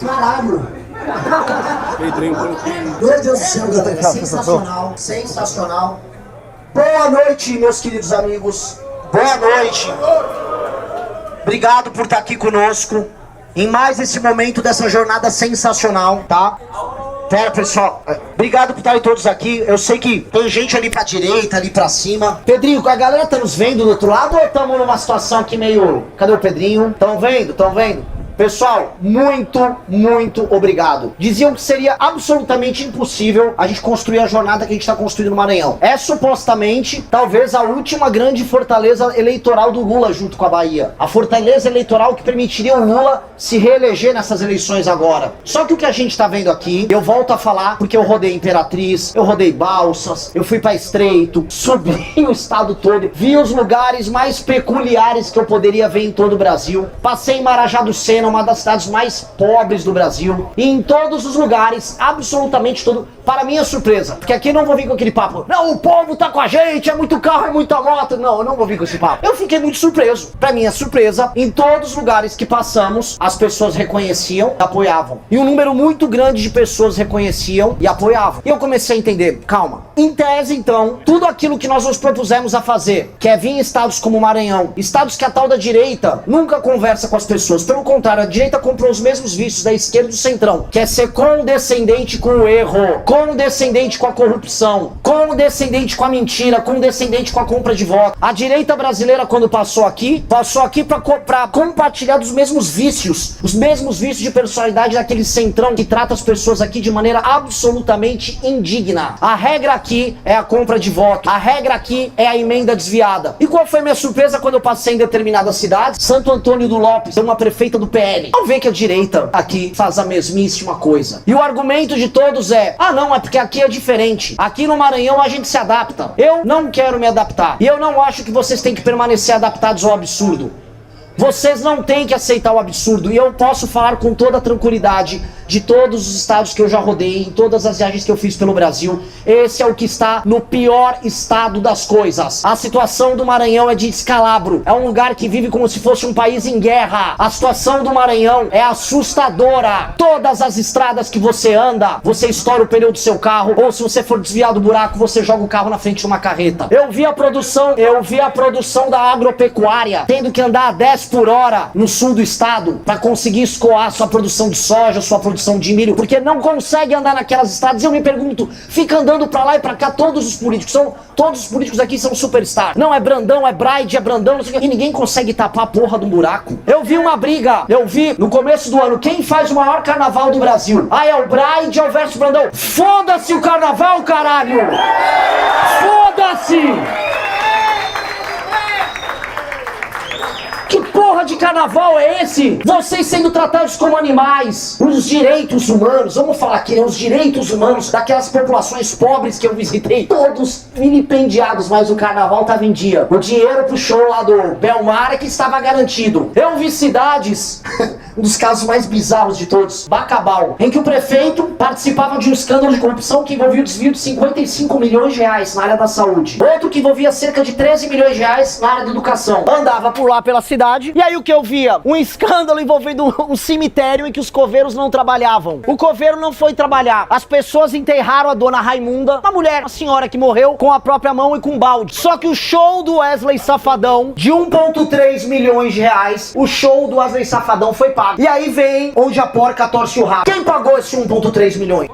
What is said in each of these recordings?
Caralho! Meu Deus do céu, galera, sensacional, sensacional. Boa noite, meus queridos amigos. Boa noite. Obrigado por estar aqui conosco em mais esse momento dessa jornada sensacional, tá? Pera, pessoal, obrigado por estarem todos aqui. Eu sei que tem gente ali pra direita, ali pra cima. Pedrinho, a galera tá nos vendo do outro lado ou estamos numa situação aqui meio... Cadê o Pedrinho? Tão vendo? Tão vendo? Pessoal, muito obrigado. Diziam que seria absolutamente impossível a gente construir a jornada que a gente está construindo no Maranhão. É supostamente, talvez, a última grande fortaleza eleitoral do Lula junto com a Bahia. A fortaleza eleitoral que permitiria o Lula se reeleger nessas eleições agora. Só que o que a gente tá vendo aqui, eu volto a falar porque eu rodei Imperatriz, eu rodei Balsas, eu fui pra Estreito, subi o estado todo, vi os lugares mais peculiares que eu poderia ver em todo o Brasil. Passei em Marajá do Sena, uma das cidades mais pobres do Brasil, e em todos os lugares, absolutamente todo, para minha surpresa, porque aqui eu não vou vir com aquele papo, não, o povo tá com a gente, é muito carro, é muita moto, não, eu não vou vir com esse papo. Eu fiquei muito surpreso, para minha surpresa, em todos os lugares que passamos, as pessoas reconheciam e apoiavam, e um número muito grande de pessoas reconheciam e apoiavam, e eu comecei a entender, calma, em tese então, tudo aquilo que nós nos propusemos a fazer, que é vir em estados como Maranhão, estados que a tal da direita nunca conversa com as pessoas, pelo contrário, a direita comprou os mesmos vícios da esquerda e do centrão, que é ser condescendente com o erro, condescendente com a corrupção, condescendente com a mentira, condescendente com a compra de voto. A direita brasileira, quando passou aqui pra compartilhar dos mesmos vícios, os mesmos vícios de personalidade daquele centrão que trata as pessoas aqui de maneira absolutamente indigna. A regra aqui é a compra de voto, a regra aqui é a emenda desviada. E qual foi a minha surpresa quando eu passei em determinadas cidades? Santo Antônio do Lopes, uma prefeita do PL. Ao ver que a direita aqui faz a mesmíssima coisa. E o argumento de todos é, ah não, é porque aqui é diferente. Aqui no Maranhão a gente se adapta. Eu não quero me adaptar. E eu não acho que vocês têm que permanecer adaptados ao absurdo. Vocês não têm que aceitar o absurdo. E eu posso falar com toda a tranquilidade de todos os estados que eu já rodei, em todas as viagens que eu fiz pelo Brasil. Esse é o que está no pior estado das coisas. A situação do Maranhão é de descalabro. É um lugar que vive como se fosse um país em guerra. A situação do Maranhão é assustadora. Todas as estradas que você anda, você estoura o pneu do seu carro, ou se você for desviar do buraco, você joga o carro na frente de uma carreta. Eu vi a produção da agropecuária tendo que andar a 10 por hora no sul do estado para conseguir escoar sua produção de soja, sua produção de milho, porque não consegue andar naquelas estradas. E eu me pergunto, fica andando pra lá e pra cá todos os políticos aqui são superstar. Não, é Brandão, é Braide, é Brandão, não sei o que, e ninguém consegue tapar a porra do buraco. Eu vi uma briga, no começo do ano, quem faz o maior carnaval do Brasil? Ah, é o Braide ou versus Brandão? Foda-se o carnaval, caralho! Foda-se! Que porra de carnaval é esse? Vocês sendo tratados como animais. Os direitos humanos, vamos falar aqui, né? Os direitos humanos daquelas populações pobres que eu visitei, todos vilipendiados, mas o carnaval tava em dia. O dinheiro pro show lá do Belmar é que estava garantido. Eu vi cidades, um dos casos mais bizarros de todos, Bacabal, em que o prefeito participava de um escândalo de corrupção que envolvia o desvio de 55 milhões de reais na área da saúde. Outro que envolvia cerca de 13 milhões de reais na área da educação. Andava por lá pela cidade, e aí o que eu via? Um escândalo envolvendo um cemitério em que os coveiros não trabalhavam. O coveiro não foi trabalhar. As pessoas enterraram a dona Raimunda, uma mulher, uma senhora que morreu, com a própria mão e com um balde. Só que o show do Wesley Safadão, de 1,3 milhões de reais, o show do Wesley Safadão foi pago. E aí vem onde a porca torce o rabo. Quem pagou esse 1,3 milhões?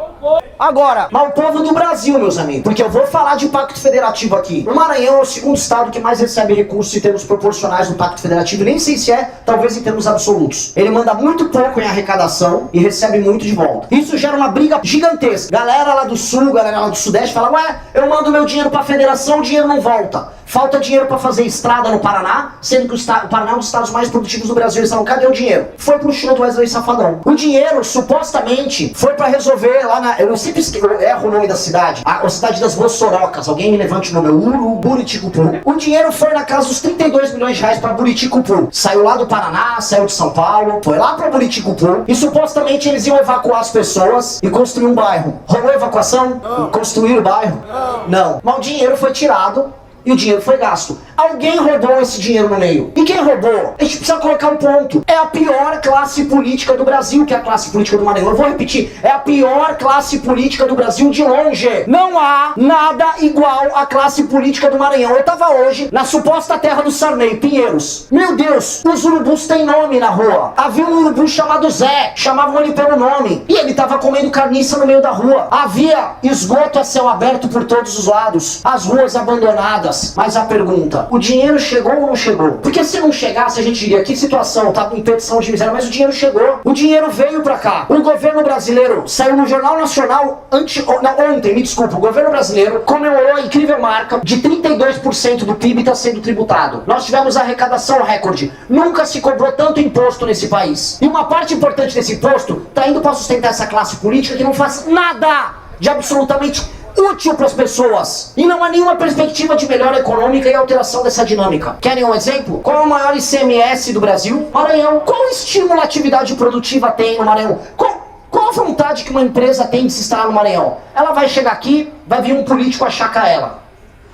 Agora, mas o povo do Brasil, meus amigos, porque eu vou falar de pacto federativo aqui. O Maranhão é o segundo estado que mais recebe recursos em termos proporcionais no pacto federativo, nem sei se é, talvez em termos absolutos. Ele manda muito pouco em arrecadação e recebe muito de volta. Isso gera uma briga gigantesca. Galera lá do sul, galera lá do sudeste fala, ué, eu mando meu dinheiro pra federação, o dinheiro não volta. Falta dinheiro pra fazer estrada no Paraná, sendo que o Paraná é um dos estados mais produtivos do Brasil. Eles falam, cadê o dinheiro? Foi pro show do Wesley Safadão. O dinheiro, supostamente, foi pra resolver lá na... Eu sempre erro o nome da cidade. A cidade das Mossorocas. Alguém me levante o nome. Buriticupu. O dinheiro foi na casa dos 32 milhões de reais pra Buriticupu. Saiu lá do Paraná, saiu de São Paulo, foi lá pra Buriticupu. E supostamente eles iam evacuar as pessoas e construir um bairro. Rolou evacuação? Construir o bairro? Não. Mas o dinheiro foi tirado e o dinheiro foi gasto. Alguém roubou esse dinheiro no meio. E quem roubou? A gente precisa colocar um ponto. É a pior classe política do Brasil, que é a classe política do Maranhão. Eu vou repetir. É a pior classe política do Brasil de longe. Não há nada igual à classe política do Maranhão. Eu tava hoje na suposta terra do Sarney, Pinheiros. Meu Deus, os urubus têm nome na rua. Havia um urubu chamado Zé. Chamavam ele pelo nome. E ele tava comendo carniça no meio da rua. Havia esgoto a céu aberto por todos os lados. As ruas abandonadas. Mas a pergunta, o dinheiro chegou ou não chegou? Porque se não chegasse, a gente diria, que situação, tá em petição de miséria, mas o dinheiro chegou. O dinheiro veio pra cá. O governo brasileiro saiu no Jornal Nacional ontem, me desculpa, o governo brasileiro comemorou a incrível marca de 32% do PIB está sendo tributado. Nós tivemos arrecadação recorde. Nunca se cobrou tanto imposto nesse país. E uma parte importante desse imposto tá indo para sustentar essa classe política que não faz nada de absolutamente útil para as pessoas. E não há nenhuma perspectiva de melhora econômica e alteração dessa dinâmica. Querem um exemplo? Qual é o maior ICMS do Brasil? Maranhão. Qual estímulo à atividade produtiva tem no Maranhão? Qual a vontade que uma empresa tem de se instalar no Maranhão? Ela vai chegar aqui, vai vir um político achacar ela.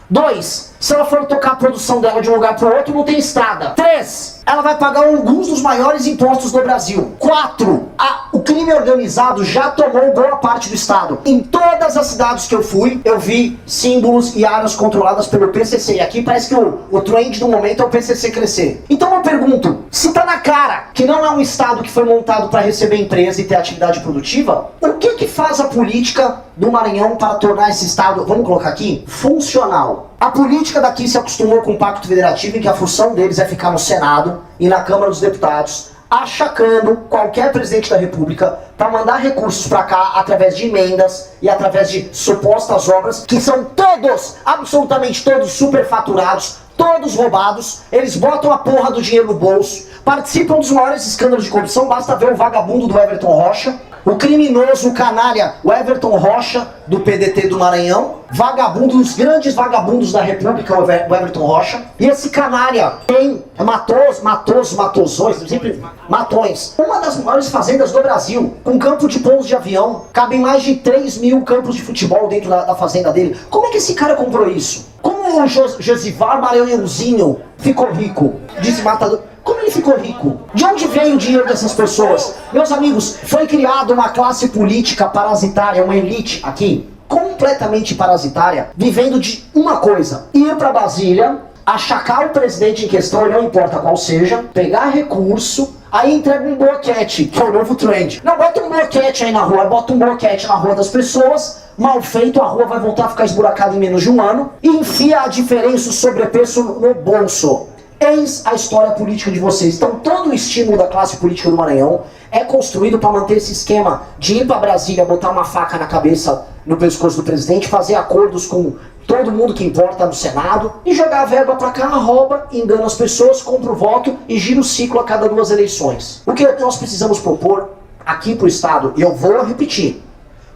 2, se ela for tocar a produção dela de um lugar para o outro, não tem estrada. 3, ela vai pagar alguns dos maiores impostos do Brasil. 4, o crime organizado já tomou boa parte do estado. Em todas as cidades que eu fui, eu vi símbolos e áreas controladas pelo PCC. E aqui parece que o trend do momento é o PCC crescer. Então eu pergunto, se tá na cara que não é um estado que foi montado para receber empresa e ter atividade produtiva, o que faz a política do Maranhão para tornar esse estado, vamos colocar aqui, funcional? A política daqui se acostumou com o Pacto Federativo, em que a função deles é ficar no Senado e na Câmara dos Deputados, achacando qualquer presidente da República para mandar recursos para cá através de emendas e através de supostas obras que são todos, absolutamente todos superfaturados, todos roubados. Eles botam a porra do dinheiro no bolso, participam dos maiores escândalos de corrupção. Basta ver o vagabundo do Everton Rocha, o criminoso, o canalha, o Everton Rocha, do PDT do Maranhão, vagabundo, dos grandes vagabundos da República, o Everton Rocha. E esse canalha tem matosões, sempre matões. Uma das maiores fazendas do Brasil, com campo de pouso de avião. Cabem mais de 3 mil campos de futebol dentro da fazenda dele. Como é que esse cara comprou isso? Como o Josivar Maranhãozinho ficou rico? Disse Matador. Como ele ficou rico? De onde veio o dinheiro dessas pessoas? Meus amigos, foi criada uma classe política parasitária, uma elite aqui, completamente parasitária, vivendo de uma coisa: ir para Brasília, achacar o presidente em questão, não importa qual seja, pegar recurso, aí entrega um bloquete, que é o novo trend. Não, bota um bloquete aí na rua, bota um bloquete na rua das pessoas, mal feito, a rua vai voltar a ficar esburacada em menos de um ano, e enfia a diferença, o sobrepreço no bolso. Eis a história política de vocês. Então todo o estímulo da classe política do Maranhão é construído para manter esse esquema de ir para Brasília, botar uma faca na cabeça, no pescoço do presidente, fazer acordos com todo mundo que importa no Senado e jogar a verba para cá, rouba, engana as pessoas, compra o voto e gira o ciclo a cada 2 eleições. O que nós precisamos propor aqui para o Estado, e eu vou repetir,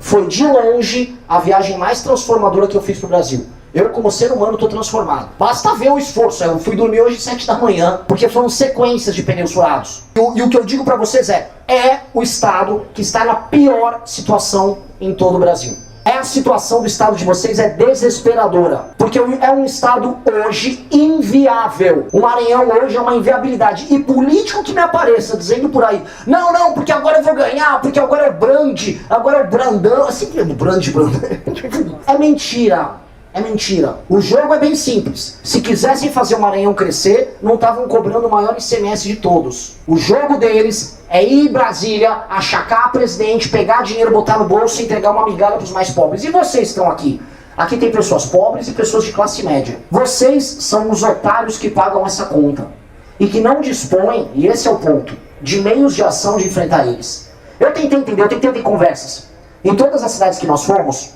foi de longe a viagem mais transformadora que eu fiz para o Brasil. Eu, como ser humano, estou transformado. Basta ver o esforço. Eu fui dormir hoje às 7 da manhã, porque foram sequências de pneus furados. E o que eu digo para vocês é o Estado que está na pior situação em todo o Brasil. A situação do Estado de vocês é desesperadora, porque é um Estado hoje inviável. O Maranhão hoje é uma inviabilidade. E político que me apareça dizendo por aí, não, porque agora eu vou ganhar, porque agora é o Brand, agora é o Brandão, assim que é o Brand. É mentira. É mentira. O jogo é bem simples. Se quisessem fazer o Maranhão crescer, não estavam cobrando o maior ICMS de todos. O jogo deles é ir em Brasília, achacar a presidente, pegar dinheiro, botar no bolso e entregar uma migalha para os mais pobres. E vocês estão aqui? Aqui tem pessoas pobres e pessoas de classe média. Vocês são os otários que pagam essa conta. E que não dispõem, e esse é o ponto, de meios de ação de enfrentar eles. Eu tentei entender, eu tentei ter conversas. Em todas as cidades que nós fomos,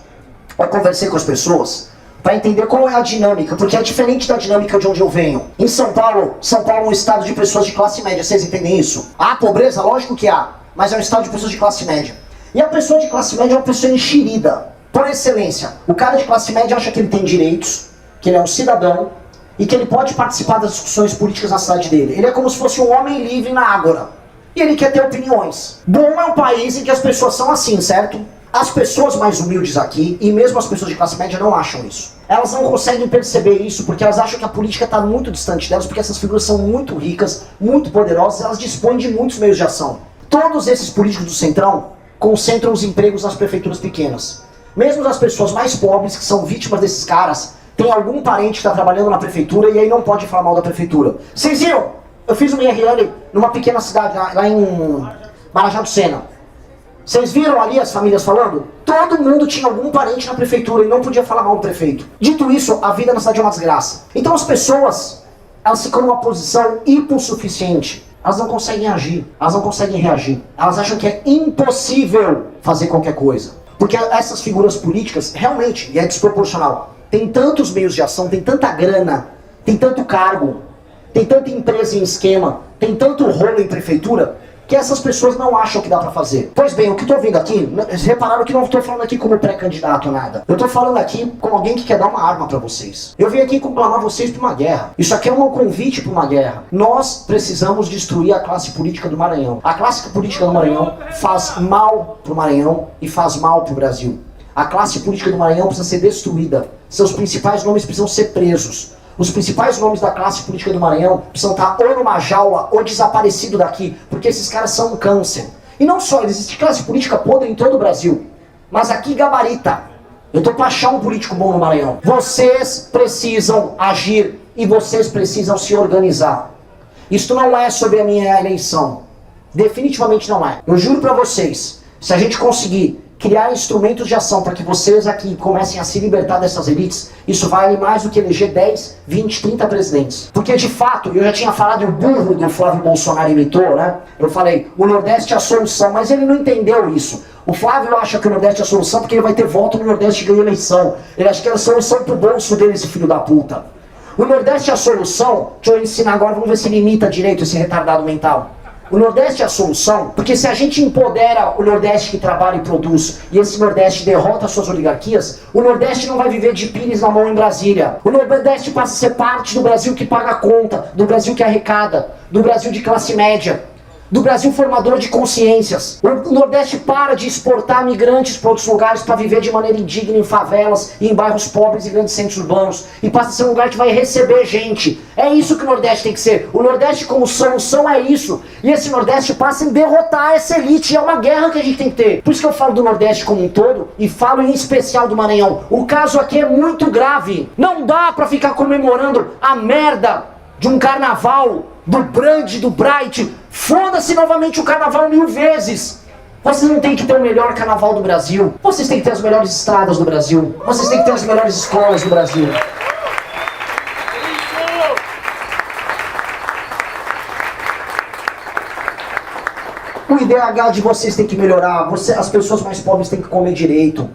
eu conversei com as pessoas para entender qual é a dinâmica, porque é diferente da dinâmica de onde eu venho. Em São Paulo é um estado de pessoas de classe média, vocês entendem isso? Há pobreza? Lógico que há, mas é um estado de pessoas de classe média. E a pessoa de classe média é uma pessoa enxerida, por excelência. O cara de classe média acha que ele tem direitos, que ele é um cidadão, e que ele pode participar das discussões políticas na cidade dele. Ele é como se fosse um homem livre na ágora. E ele quer ter opiniões. Bom é um país em que as pessoas são assim, certo? As pessoas mais humildes aqui, e mesmo as pessoas de classe média, não acham isso. Elas não conseguem perceber isso porque elas acham que a política está muito distante delas, porque essas figuras são muito ricas, muito poderosas, elas dispõem de muitos meios de ação. Todos esses políticos do Centrão concentram os empregos nas prefeituras pequenas. Mesmo as pessoas mais pobres, que são vítimas desses caras, tem algum parente que está trabalhando na prefeitura e aí não pode falar mal da prefeitura. Vocês viram? Eu fiz uma IRL numa pequena cidade, lá em Marajá do Sena. Vocês viram ali as famílias falando? Todo mundo tinha algum parente na prefeitura e não podia falar mal do prefeito. Dito isso, a vida na cidade é uma desgraça. Então as pessoas, elas ficam numa posição hipossuficiente. Elas não conseguem agir, elas não conseguem reagir. Elas acham que é impossível fazer qualquer coisa. Porque essas figuras políticas, realmente, e é desproporcional, tem tantos meios de ação, tem tanta grana, tem tanto cargo, tem tanta empresa em esquema, tem tanto rolo em prefeitura, que essas pessoas não acham que dá pra fazer. Pois bem, o que eu tô vendo aqui, vocês repararam que não estou falando aqui como pré-candidato ou nada. Eu tô falando aqui como alguém que quer dar uma arma pra vocês. Eu vim aqui conclamar vocês pra uma guerra. Isso aqui é um convite pra uma guerra. Nós precisamos destruir a classe política do Maranhão. A classe política do Maranhão faz mal pro Maranhão e faz mal pro Brasil. A classe política do Maranhão precisa ser destruída. Seus principais nomes precisam ser presos. Os principais nomes da classe política do Maranhão precisam estar ou numa jaula ou desaparecido daqui, porque esses caras são um câncer. E não só, existe classe política podre em todo o Brasil, mas aqui gabarita. Eu tô pra achar um político bom no Maranhão. Vocês precisam agir e vocês precisam se organizar. Isto não é sobre a minha eleição. Definitivamente não é. Eu juro pra vocês, se a gente conseguir criar instrumentos de ação para que vocês aqui comecem a se libertar dessas elites, isso vale mais do que eleger 10, 20, 30 presidentes. Porque de fato, eu já tinha falado, o burro do Flávio Bolsonaro imitou, né? Eu falei, o Nordeste é a solução, mas ele não entendeu isso. O Flávio acha que o Nordeste é a solução porque ele vai ter voto no Nordeste e ganhar eleição. Ele acha que é a solução pro bolso dele, esse filho da puta. O Nordeste é a solução, deixa eu ensinar agora, vamos ver se ele imita direito esse retardado mental. O Nordeste é a solução, porque se a gente empodera o Nordeste que trabalha e produz, e esse Nordeste derrota suas oligarquias, o Nordeste não vai viver de pires na mão em Brasília. O Nordeste passa a ser parte do Brasil que paga a conta, do Brasil que arrecada, do Brasil de classe média, do Brasil formador de consciências. O Nordeste para de exportar migrantes para outros lugares para viver de maneira indigna em favelas e em bairros pobres e grandes centros urbanos, e passa a ser um lugar que vai receber gente. É isso que o Nordeste tem que ser. O Nordeste como solução é isso. E esse Nordeste passa em derrotar essa elite. E é uma guerra que a gente tem que ter. Por isso que eu falo do Nordeste como um todo e falo em especial do Maranhão. O caso aqui é muito grave. Não dá para ficar comemorando a merda de um carnaval, do Brand, do Bright. Foda-se novamente o carnaval 1000 vezes. Vocês não têm que ter o melhor carnaval do Brasil. Vocês têm que ter as melhores estradas do Brasil. Vocês têm que ter as melhores escolas do Brasil. O IDH de vocês tem que melhorar. As pessoas mais pobres têm que comer direito.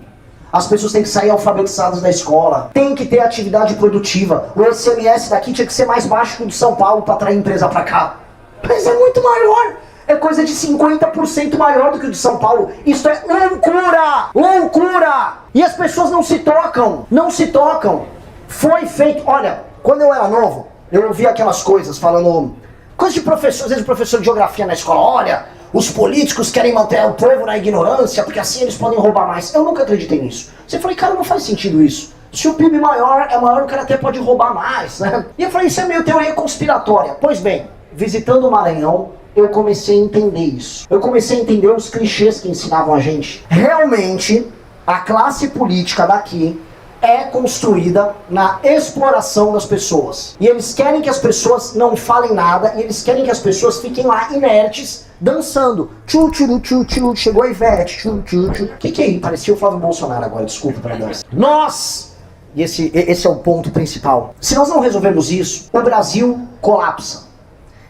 As pessoas têm que sair alfabetizadas da escola. Tem que ter atividade produtiva. O ICMS daqui tinha que ser mais baixo que o de São Paulo para atrair empresa para cá. Mas é muito maior. É coisa de 50% maior do que o de São Paulo. Isso é loucura! Loucura! E as pessoas não se tocam. Não se tocam. Foi feito... Olha, quando eu era novo, eu ouvia aquelas coisas falando... Coisa de professor, às vezes professor de geografia na escola. Olha, os políticos querem manter o povo na ignorância porque assim eles podem roubar mais. Eu nunca acreditei nisso. Você falei, cara, não faz sentido isso. Se o PIB é maior, o cara até pode roubar mais, né? E eu falei, isso é meio teoria conspiratória. Pois bem, visitando o Maranhão, eu comecei a entender isso. Eu comecei a entender os clichês que ensinavam a gente. Realmente, a classe política daqui é construída na exploração das pessoas. E eles querem que as pessoas não falem nada, e eles querem que as pessoas fiquem lá inertes, dançando. Tchu, tchu, tchu, tchu, chegou a Ivete, tchu, tchu, tchu. Que é isso? Parecia o Flávio Bolsonaro agora, desculpa pela dança. Nós! E esse é o ponto principal. Se nós não resolvermos isso, o Brasil colapsa.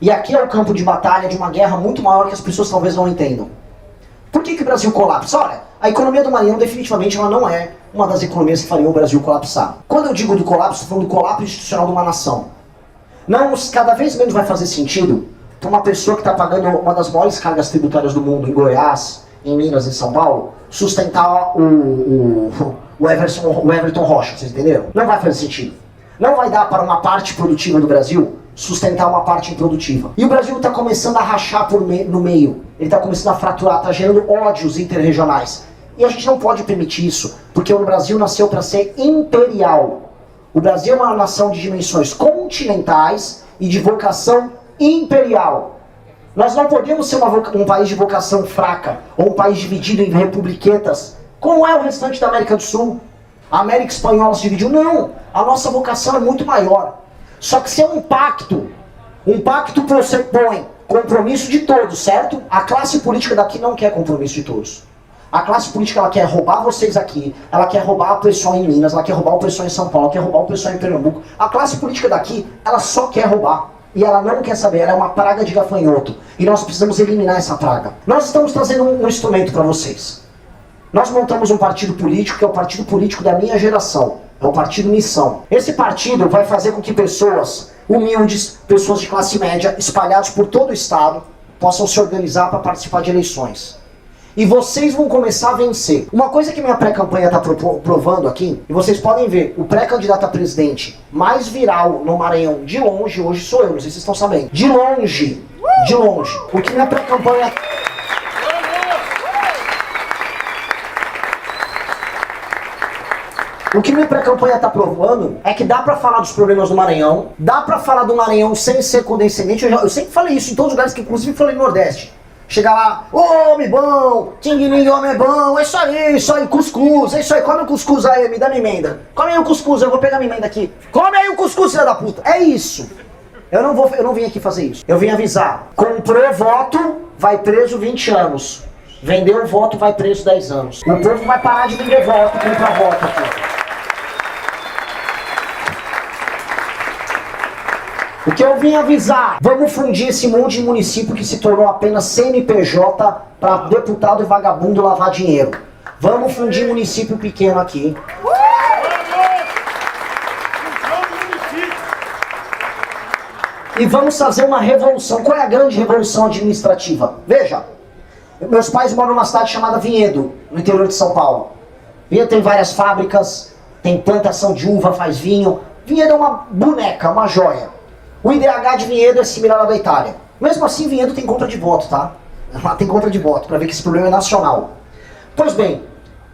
E aqui é o campo de batalha de uma guerra muito maior que as pessoas talvez não entendam. Por que o Brasil colapsa? Olha, a economia do Maranhão definitivamente ela não é uma das economias que fariam o Brasil colapsar. Quando eu digo do colapso, estou falando do colapso institucional de uma nação. Não, cada vez menos vai fazer sentido para uma pessoa que está pagando uma das maiores cargas tributárias do mundo, em Goiás, em Minas, em São Paulo, sustentar o Everton Rocha, vocês entenderam? Não vai fazer sentido. Não vai dar para uma parte produtiva do Brasil sustentar uma parte improdutiva. E o Brasil está começando a rachar no meio. Ele está começando a fraturar, está gerando ódios interregionais. E a gente não pode permitir isso, porque o Brasil nasceu para ser imperial. O Brasil é uma nação de dimensões continentais e de vocação imperial. Nós não podemos ser um país de vocação fraca, ou um país dividido em republiquetas, como é o restante da América do Sul. A América Espanhola se dividiu. Não, a nossa vocação é muito maior. Só que se é um pacto pressupõe compromisso de todos, certo? A classe política daqui não quer compromisso de todos. A classe política, ela quer roubar vocês aqui, ela quer roubar o pessoal em Minas, ela quer roubar o pessoal em São Paulo, ela quer roubar o pessoal em Pernambuco. A classe política daqui, ela só quer roubar. E ela não quer saber, ela é uma praga de gafanhoto. E nós precisamos eliminar essa praga. Nós estamos trazendo um instrumento para vocês. Nós montamos um partido político, que é o partido político da minha geração. É o Partido Missão. Esse partido vai fazer com que pessoas humildes, pessoas de classe média, espalhadas por todo o estado, possam se organizar para participar de eleições. E vocês vão começar a vencer. Uma coisa que minha pré-campanha está provando aqui, e vocês podem ver, o pré-candidato a presidente mais viral no Maranhão, de longe, hoje sou eu, não sei se vocês estão sabendo. De longe. O que minha pré-campanha... O que minha pré-campanha está provando é que dá pra falar dos problemas do Maranhão, dá pra falar do Maranhão sem ser condescendente. Eu sempre falei isso em todos os lugares, que inclusive falei no Nordeste. Chegar lá, ô, homem bom, ting-ling, homem bom, é isso aí, cuscuz, é isso aí, come o cuscuz aí, me dá minha emenda. Come aí o cuscuz, eu vou pegar minha emenda aqui. Come aí o cuscuz, filha da puta. É isso. Eu não vim aqui fazer isso. Eu vim avisar. Comprou voto, vai preso 20 anos. Vendeu voto, vai preso 10 anos. O povo vai parar de vender voto, comprar voto aqui. O que eu vim avisar, vamos fundir esse monte de município que se tornou apenas CNPJ para deputado e vagabundo lavar dinheiro. Vamos fundir município pequeno aqui. E vamos fazer uma revolução. Qual é a grande revolução administrativa? Veja, meus pais moram numa cidade chamada Vinhedo, no interior de São Paulo. Vinhedo tem várias fábricas, tem plantação de uva, faz vinho. Vinhedo é uma boneca, uma joia. O IDH de Vinhedo é similar ao da Itália. Mesmo assim, Vinhedo tem compra de voto, tá? Lá tem compra de voto, para ver que esse problema é nacional. Pois bem,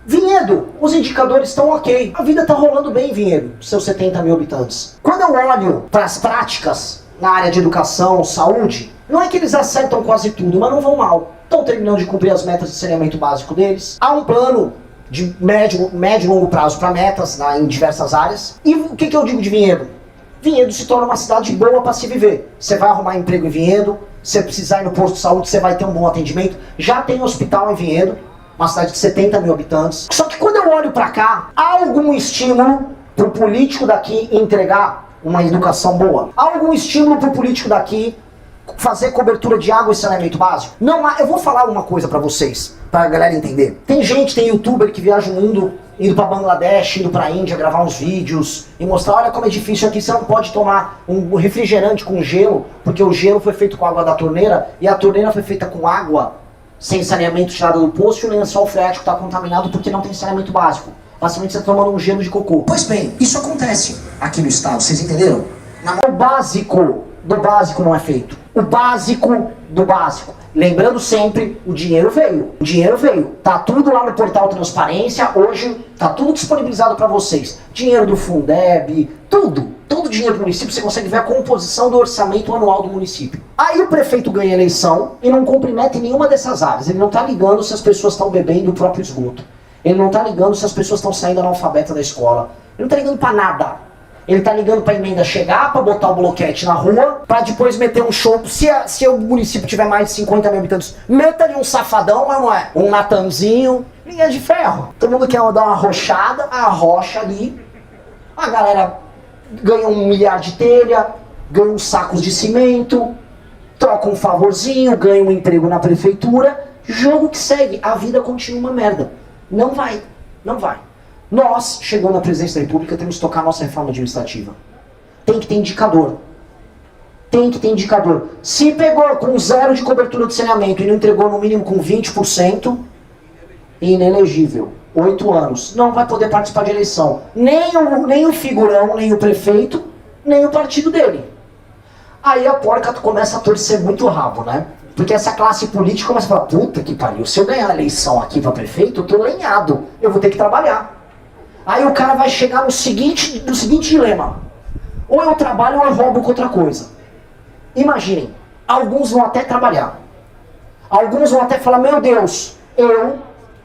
Vinhedo, os indicadores estão ok. A vida está rolando bem em Vinhedo, seus 70 mil habitantes. Quando eu olho para as práticas na área de educação, saúde, não é que eles acertam quase tudo, mas não vão mal. Estão terminando de cumprir as metas de saneamento básico deles. Há um plano de médio e longo prazo para metas em diversas áreas. E o que eu digo de Vinhedo? Vinhedo se torna uma cidade boa para se viver. Você vai arrumar emprego em Vinhedo, se precisar ir no posto de saúde, você vai ter um bom atendimento. Já tem hospital em Vinhedo, uma cidade de 70 mil habitantes. Só que quando eu olho para cá, há algum estímulo para o político daqui entregar uma educação boa? Há algum estímulo para o político daqui fazer cobertura de água e saneamento básico? Não há. Eu vou falar uma coisa para vocês, para a galera entender. Tem youtuber que viaja o mundo, indo para Bangladesh, indo para a Índia, gravar uns vídeos e mostrar, olha como é difícil aqui, você não pode tomar um refrigerante com gelo, porque o gelo foi feito com água da torneira e a torneira foi feita com água sem saneamento tirado do poço e o lençol freático está contaminado porque não tem saneamento básico. Basicamente você está tomando um gelo de cocô. Pois bem, isso acontece aqui no estado, vocês entenderam? O básico do básico não é feito. O básico do básico. Lembrando sempre, o dinheiro veio. O dinheiro veio. Tá tudo lá no portal Transparência. Hoje tá tudo disponibilizado para vocês. Dinheiro do Fundeb, tudo. Todo o dinheiro do município, você consegue ver a composição do orçamento anual do município. Aí o prefeito ganha a eleição e não compromete nenhuma dessas áreas. Ele não tá ligando se as pessoas estão bebendo o próprio esgoto. Ele não tá ligando se as pessoas estão saindo analfabeta da escola. Ele não tá ligando para nada. Ele tá ligando pra emenda chegar, pra botar o bloquete na rua, pra depois meter um show. Se o município tiver mais de 50 mil habitantes, meta ali um safadão, mas não é? Um Natanzinho, linha de ferro. Todo mundo quer dar uma rochada, arrocha ali. A galera ganha 1 milhar de telha, ganha uns sacos de cimento, troca um favorzinho, ganha um emprego na prefeitura. Jogo que segue, a vida continua uma merda. Não vai, não vai. Nós, chegando à presidência da República, temos que tocar a nossa reforma administrativa. Tem que ter indicador. Tem que ter indicador. Se pegou com 0 de cobertura de saneamento e não entregou no mínimo com 20%, inelegível. 8 anos. Não vai poder participar de eleição. Nem o figurão, nem o prefeito, nem o partido dele. Aí a porca começa a torcer muito o rabo, né? Porque essa classe política começa a falar, puta que pariu, se eu ganhar a eleição aqui para prefeito, eu tô lenhado. Eu vou ter que trabalhar. Aí o cara vai chegar no seguinte dilema. Ou eu trabalho ou eu roubo com outra coisa. Imaginem, alguns vão até trabalhar. Alguns vão até falar, meu Deus, eu,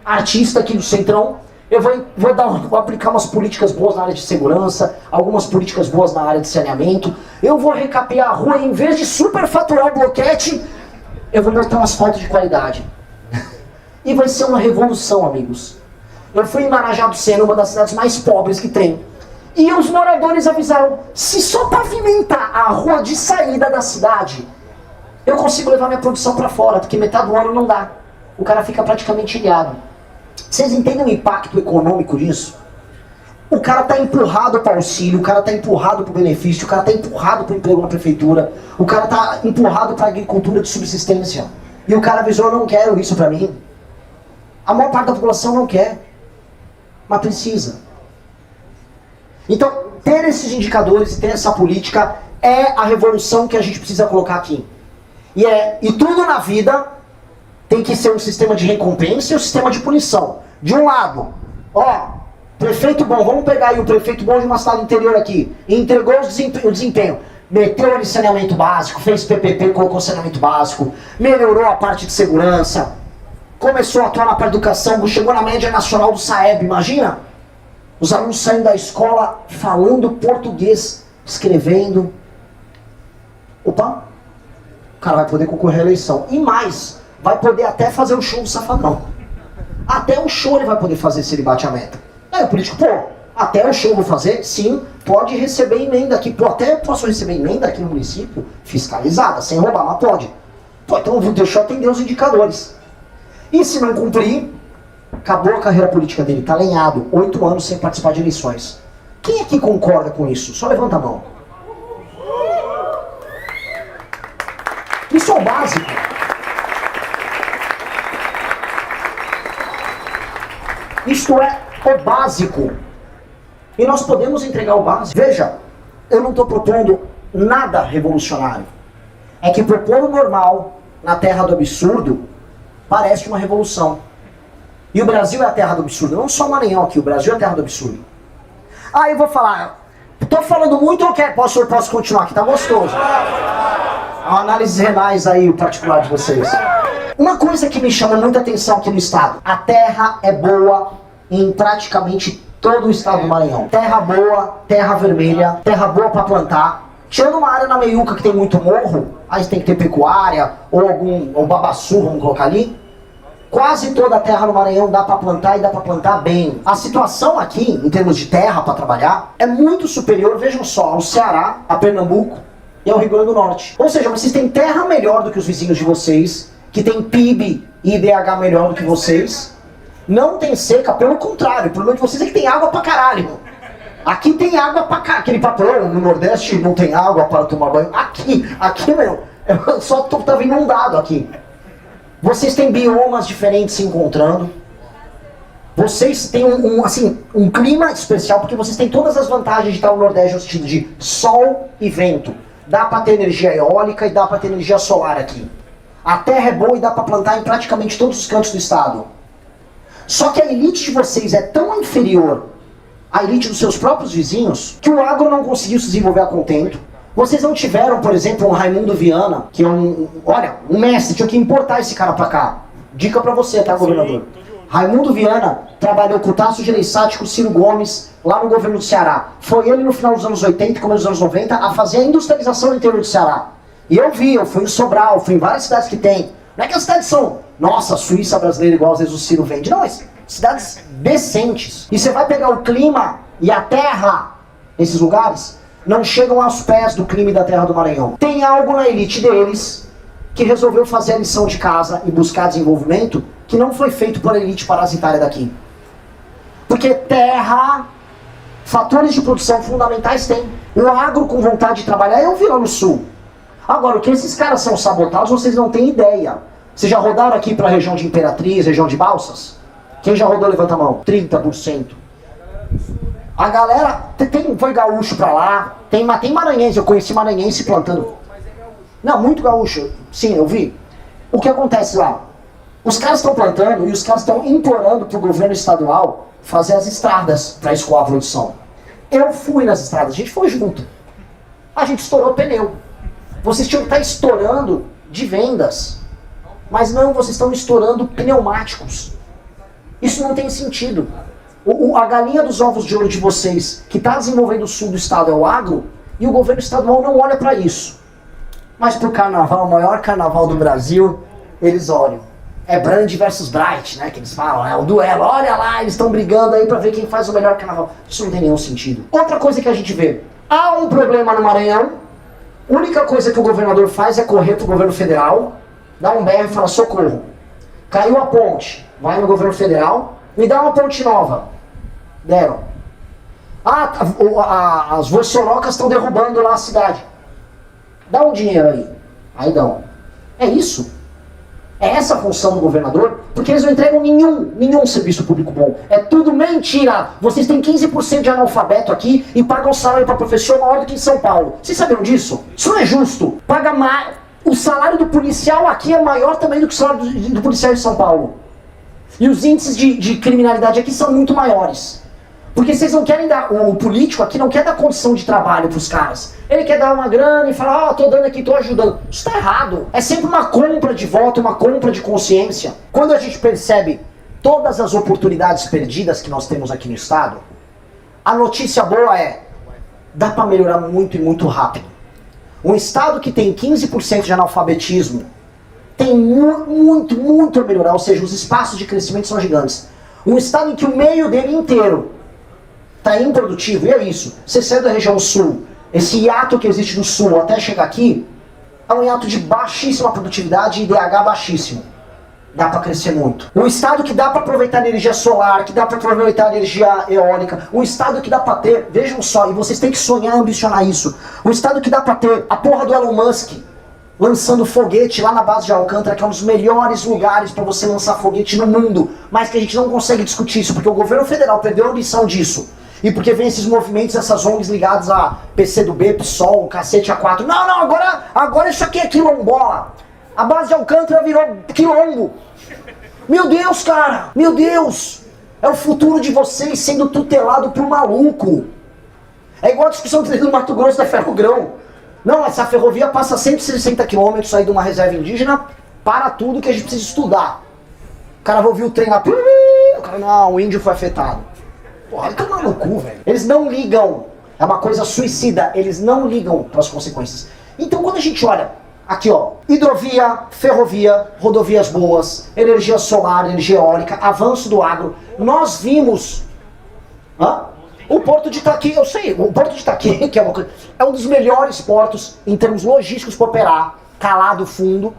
artista aqui do Centrão, eu vou aplicar umas políticas boas na área de segurança, algumas políticas boas na área de saneamento, eu vou recapear a rua e em vez de superfaturar o bloquete, eu vou botar um asfalto de qualidade. E vai ser uma revolução, amigos. Eu fui em Marajá do Sena, uma das cidades mais pobres que tem. E os moradores avisaram, se só pavimentar a rua de saída da cidade, eu consigo levar minha produção para fora, porque metade do ano não dá. O cara fica praticamente ilhado. Vocês entendem o impacto econômico disso? O cara está empurrado para o auxílio, o cara está empurrado para o benefício, o cara está empurrado para o emprego na prefeitura, o cara está empurrado para a agricultura de subsistência. E o cara avisou, eu não quero isso para mim. A maior parte da população não quer, mas precisa. Então, ter esses indicadores e ter essa política é a revolução que a gente precisa colocar aqui. E tudo na vida tem que ser um sistema de recompensa e um sistema de punição. De um lado, prefeito bom, vamos pegar aí o prefeito bom de uma cidade interior aqui, e entregou o desempenho. Meteu ali saneamento básico, fez PPP, colocou saneamento básico, melhorou a parte de segurança, começou a atuar na parte de educação, chegou na média nacional do SAEB, imagina? Os alunos saem da escola falando português, escrevendo. Opa! O cara vai poder concorrer à eleição. E mais, vai poder até fazer o show do Safadão. Até o show ele vai poder fazer se ele bate a meta. Aí o político, até o show eu vou fazer? Sim, pode receber emenda aqui. Até posso receber emenda aqui no município, fiscalizada, sem roubar, mas pode. Então deixa eu atender os indicadores. E se não cumprir, acabou a carreira política dele, tá lenhado, 8 anos sem participar de eleições. Quem aqui concorda com isso? Só levanta a mão. Isso é o básico. Isto é o básico. E nós podemos entregar o básico. Veja, eu não estou propondo nada revolucionário. É que propor o normal na terra do absurdo parece uma revolução. E o Brasil é a terra do absurdo. Não só o Maranhão aqui, o Brasil é a terra do absurdo. Ah, eu vou falar. Estou falando muito ou quer? Posso continuar aqui? Tá gostoso. Análises renais aí, o particular de vocês. Uma coisa que me chama muita atenção aqui no estado. A terra é boa em praticamente todo o estado do Maranhão. Terra boa, terra vermelha, terra boa para plantar. Tirando uma área na meiuca que tem muito morro, aí tem que ter pecuária, ou babaçu, vamos colocar ali. Quase toda a terra no Maranhão dá para plantar e dá para plantar bem. A situação aqui, em termos de terra para trabalhar, é muito superior, vejam só, ao Ceará, a Pernambuco e ao Rio Grande do Norte. Ou seja, vocês têm terra melhor do que os vizinhos de vocês, que tem PIB e IDH melhor do que vocês. Não tem seca, pelo contrário, o problema de vocês é que tem água pra caralho. Aqui tem água pra caralho. Aquele papel no Nordeste não tem água para tomar banho. Aqui, meu, só tava inundado aqui. Vocês têm biomas diferentes se encontrando. Vocês têm um clima especial, porque vocês têm todas as vantagens de estar no Nordeste no sentido de sol e vento. Dá para ter energia eólica e dá para ter energia solar aqui. A terra é boa e dá para plantar em praticamente todos os cantos do estado. Só que a elite de vocês é tão inferior à elite dos seus próprios vizinhos que o agro não conseguiu se desenvolver a contento. Vocês não tiveram, por exemplo, um Raimundo Viana, que é um mestre, tinha que importar esse cara pra cá. Dica pra você, tá, governador? Raimundo Viana trabalhou com o Tasso Gereissati, com o Ciro Gomes, lá no governo do Ceará. Foi ele no final dos anos 80 e começo dos anos 90 a fazer a industrialização no interior do Ceará. E eu fui em Sobral, fui em várias cidades que tem. Não é que as cidades são, nossa, Suíça brasileira igual às vezes o Ciro vende. Não, mas cidades decentes. E você vai pegar o clima e a terra nesses lugares, não chegam aos pés do clima e da terra do Maranhão. Tem algo na elite deles que resolveu fazer a lição de casa e buscar desenvolvimento que não foi feito por elite parasitária daqui. Porque terra, fatores de produção fundamentais tem. O agro com vontade de trabalhar, eu vi lá no sul. Agora, o que esses caras são sabotados, vocês não têm ideia. Vocês já rodaram aqui para a região de Imperatriz, região de Balsas? Quem já rodou, levanta a mão. 30%. A galera, foi gaúcho pra lá, tem maranhense, eu conheci maranhense plantando. Não, muito gaúcho, sim, eu vi. O que acontece lá? Os caras estão plantando e os caras estão implorando pro governo estadual fazer as estradas para escoar a produção. Eu fui nas estradas, a gente foi junto. A gente estourou o pneu. Vocês tinham que estar estourando de vendas. Mas não, vocês estão estourando pneumáticos. Isso não tem sentido. A galinha dos ovos de ouro de vocês, que está desenvolvendo o sul do estado, é o agro, e o governo estadual não olha para isso. Mas pro carnaval, o maior carnaval do Brasil, eles olham. É Brand versus Bright, né, que eles falam, é o duelo. Olha lá, eles estão brigando aí para ver quem faz o melhor carnaval. Isso não tem nenhum sentido. Outra coisa que a gente vê, há um problema no Maranhão, a única coisa que o governador faz é correr pro governo federal, dá um berro e fala, socorro. Caiu a ponte, vai no governo federal, me dá uma ponte nova. Deram. As voiçorocas estão derrubando lá a cidade. Dá um dinheiro aí. Aí dão. É isso. É essa a função do governador, porque eles não entregam nenhum serviço público bom. É tudo mentira. Vocês têm 15% de analfabeto aqui e pagam salário para professor maior do que em São Paulo. Vocês sabiam disso? Isso não é justo. Paga mais. O salário do policial aqui é maior também do que o salário do policial em São Paulo. E os índices de criminalidade aqui são muito maiores. Porque vocês não querem dar, o político aqui não quer dar condição de trabalho pros caras. Ele quer dar uma grana e falar, tô dando aqui, tô ajudando. Isso tá errado. É sempre uma compra de voto, uma compra de consciência. Quando a gente percebe todas as oportunidades perdidas que nós temos aqui no estado, a notícia boa é, dá pra melhorar muito e muito rápido. Um estado que tem 15% de analfabetismo, tem muito a melhorar, ou seja, os espaços de crescimento são gigantes. Um estado em que o meio dele inteiro está improdutivo, e é isso. Você sai da região sul, esse hiato que existe no sul até chegar aqui, é um hiato de baixíssima produtividade e IDH baixíssimo. Dá para crescer muito. Um estado que dá para aproveitar a energia solar, que dá para aproveitar a energia eólica, um estado que dá para ter, vejam só, e vocês têm que sonhar e ambicionar isso, um estado que dá para ter a porra do Elon Musk lançando foguete lá na base de Alcântara, que é um dos melhores lugares para você lançar foguete no mundo, mas que a gente não consegue discutir isso, porque o governo federal perdeu a lição disso. E porque vem esses movimentos, essas ONGs ligadas a PCdoB, PSOL, cacete A4. Não, agora isso aqui é quilombola. A base de Alcântara virou quilombo. Meu Deus, cara, meu Deus. É o futuro de vocês sendo tutelado por maluco. É igual a discussão que teve no Mato Grosso da Ferrogrão. Não, essa ferrovia passa 160 km aí de uma reserva indígena, para tudo que a gente precisa estudar. O cara vai ouvir o trem lá, o cara, não, o índio foi afetado. Porra, vai tomar no cu, velho. Eles não ligam, é uma coisa suicida, eles não ligam para as consequências. Então quando a gente olha, aqui ó, hidrovia, ferrovia, rodovias boas, energia solar, energia eólica, avanço do agro, nós vimos... O Porto de Itaqui, eu sei, o Porto de Itaqui, que é uma coisa, é um dos melhores portos em termos logísticos para operar, calado fundo.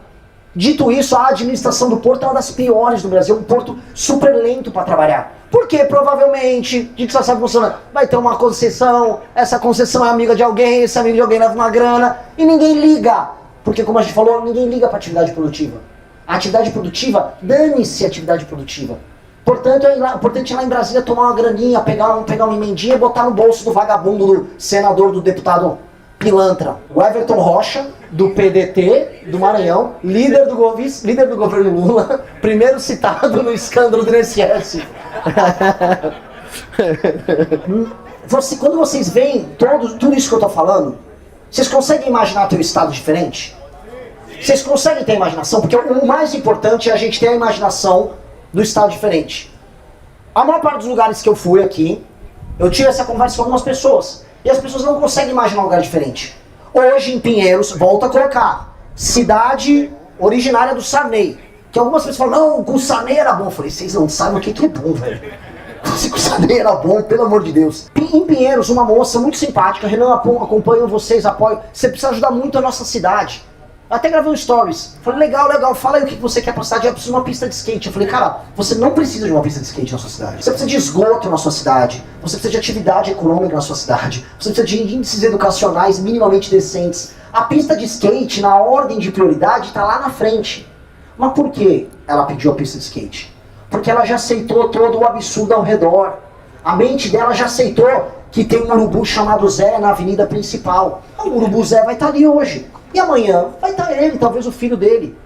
Dito isso, a administração do porto é uma das piores do Brasil, um porto super lento para trabalhar. Porque provavelmente, a gente só sabe funcionando, vai ter uma concessão, essa concessão é amiga de alguém, esse amigo de alguém leva uma grana, e ninguém liga. Porque como a gente falou, ninguém liga para atividade produtiva. A atividade produtiva, dane-se a atividade produtiva. Portanto, é importante ir lá em Brasília tomar uma graninha, pegar uma emendinha e botar no bolso do vagabundo, do senador, do deputado pilantra. O Everton Rocha, do PDT, do Maranhão, líder do governo Lula, primeiro citado no escândalo do INSS. Quando vocês veem tudo isso que eu tô falando, vocês conseguem imaginar ter um estado diferente? Vocês conseguem ter imaginação? Porque o mais importante é a gente ter a imaginação do estado diferente. A maior parte dos lugares que eu fui aqui, eu tive essa conversa com algumas pessoas, e as pessoas não conseguem imaginar um lugar diferente. Hoje em Pinheiros, volto a colocar, cidade originária do Sarney, que algumas pessoas falam, não, o Sarney era bom. Eu falei, vocês não sabem o que é bom, velho. Se o Sarney era bom, pelo amor de Deus. Em Pinheiros, uma moça muito simpática, Renan, acompanho vocês, apoio, você precisa ajudar muito a nossa cidade. Eu até gravei um stories. Falei, legal, fala aí o que você quer pra cidade. Eu preciso de uma pista de skate. Eu falei, cara, você não precisa de uma pista de skate na sua cidade. Você precisa de esgoto na sua cidade. Você precisa de atividade econômica na sua cidade. Você precisa de índices educacionais minimamente decentes. A pista de skate, na ordem de prioridade, tá lá na frente. Mas por que ela pediu a pista de skate? Porque ela já aceitou todo o absurdo ao redor. A mente dela já aceitou que tem um urubu chamado Zé na avenida principal. O urubu Zé vai estar ali hoje. E amanhã vai estar ele, talvez o filho dele.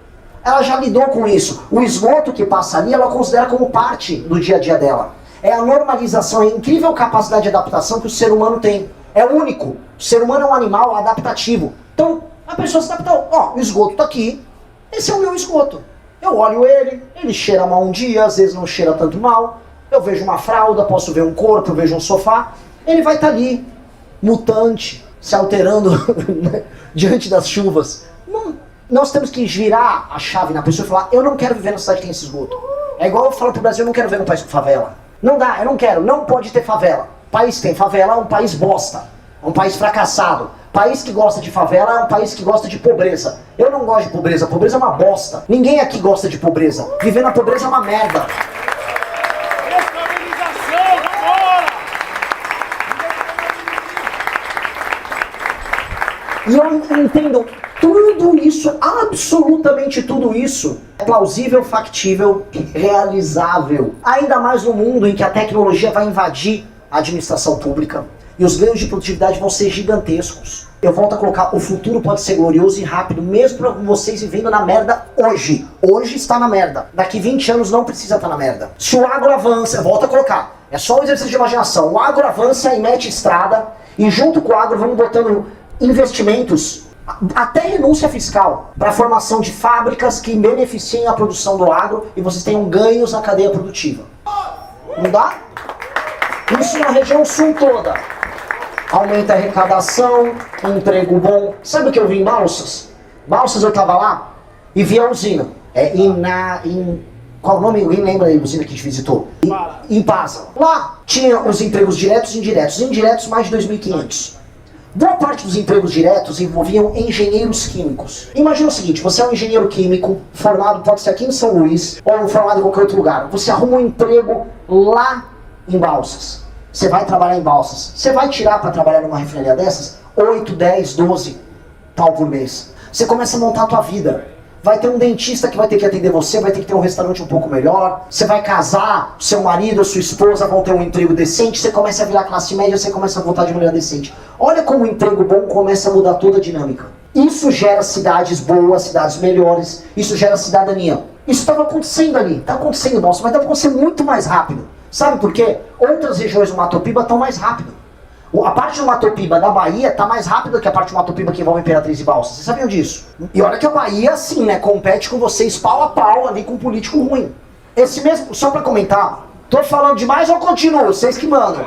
Ela já lidou com isso. O esgoto que passa ali, ela considera como parte do dia a dia dela. É a normalização, é a incrível capacidade de adaptação que o ser humano tem. É único. O ser humano é um animal adaptativo. Então, a pessoa se adapta. Ó, o esgoto tá aqui. Esse é o meu esgoto. Eu olho ele cheira mal um dia, às vezes não cheira tanto mal. Eu vejo uma fralda, posso ver um corpo, eu vejo um sofá. Ele vai estar ali, mutante, se alterando diante das chuvas. Nós temos que girar a chave na pessoa e falar, eu não quero viver na cidade que tem esse esgoto. É igual eu falo pro Brasil, eu não quero ver um país com favela. Não dá, eu não quero, não pode ter favela. País que tem favela é um país bosta, é um país fracassado. País que gosta de favela é um país que gosta de pobreza. Eu não gosto de pobreza, pobreza é uma bosta. Ninguém aqui gosta de pobreza. Viver na pobreza é uma merda. E eu entendo, tudo isso, absolutamente tudo isso, é plausível, factível, realizável. Ainda mais no mundo em que a tecnologia vai invadir a administração pública e os ganhos de produtividade vão ser gigantescos. Eu volto a colocar, o futuro pode ser glorioso e rápido, mesmo para vocês vivendo na merda hoje. Hoje está na merda. Daqui 20 anos não precisa estar na merda. Se o agro avança, eu volto a colocar, é só um exercício de imaginação. O agro avança e mete estrada, e junto com o agro vamos botando investimentos, até renúncia fiscal, para a formação de fábricas que beneficiem a produção do agro e vocês tenham ganhos na cadeia produtiva. Não dá? Isso na região sul toda. Aumenta a arrecadação, emprego bom. Sabe o que eu vi em Balsas? Balsas eu tava lá e vi a usina. Qual o nome? Alguém lembra da usina que a gente visitou? Impasa. Lá tinha os empregos diretos e indiretos. Indiretos mais de 2.500. Boa parte dos empregos diretos envolviam engenheiros químicos. Imagina o seguinte, você é um engenheiro químico, formado, pode ser aqui em São Luís, ou formado em qualquer outro lugar. Você arruma um emprego lá em Balsas. Você vai trabalhar em Balsas. Você vai tirar para trabalhar numa refinaria dessas 8, 10, 12 tal por mês. Você começa a montar a tua vida. Vai ter um dentista que vai ter que atender você, vai ter que ter um restaurante um pouco melhor. Você vai casar, seu marido, sua esposa vão ter um emprego decente. Você começa a virar classe média, você começa a voltar de maneira decente. Olha como o emprego bom começa a mudar toda a dinâmica. Isso gera cidades boas, cidades melhores. Isso gera cidadania. Isso estava acontecendo ali, está acontecendo, nossa, mas deve acontecer muito mais rápido. Sabe por quê? Outras regiões do Mato Piba estão mais rápido. A parte do Mato Piba da Bahia está mais rápida que a parte do Mato Piba que envolve Imperatriz e Balsas. Vocês sabiam disso? E olha que a Bahia, assim, né, compete com vocês pau a pau ali com um político ruim. Esse mesmo, só para comentar, tô falando demais ou continuo? Vocês que mandam.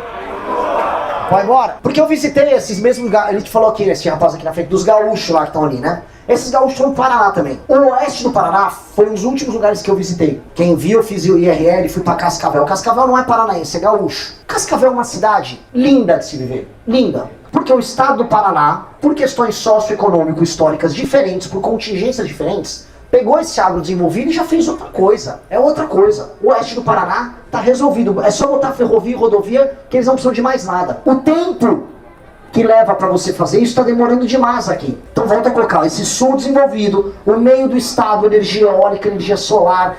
Vai embora. Porque eu visitei esses mesmos lugares, ele te falou aqui, esse rapaz aqui na frente, dos gaúchos lá que estão ali, né? Esses gaúchos estão no Paraná também. O oeste do Paraná foi um dos últimos lugares que eu visitei. Quem viu, eu fiz o IRL e fui pra Cascavel. Cascavel não é paranaense, é gaúcho. Cascavel é uma cidade linda de se viver. Linda. Porque o estado do Paraná, por questões socioeconômico-históricas diferentes, por contingências diferentes, pegou esse agro desenvolvido e já fez outra coisa. É outra coisa. O oeste do Paraná tá resolvido. É só botar ferrovia e rodovia que eles não precisam de mais nada. O tempo que leva para você fazer isso está demorando demais aqui. Então volta a colocar esse sul desenvolvido, o meio do estado, energia eólica, energia solar,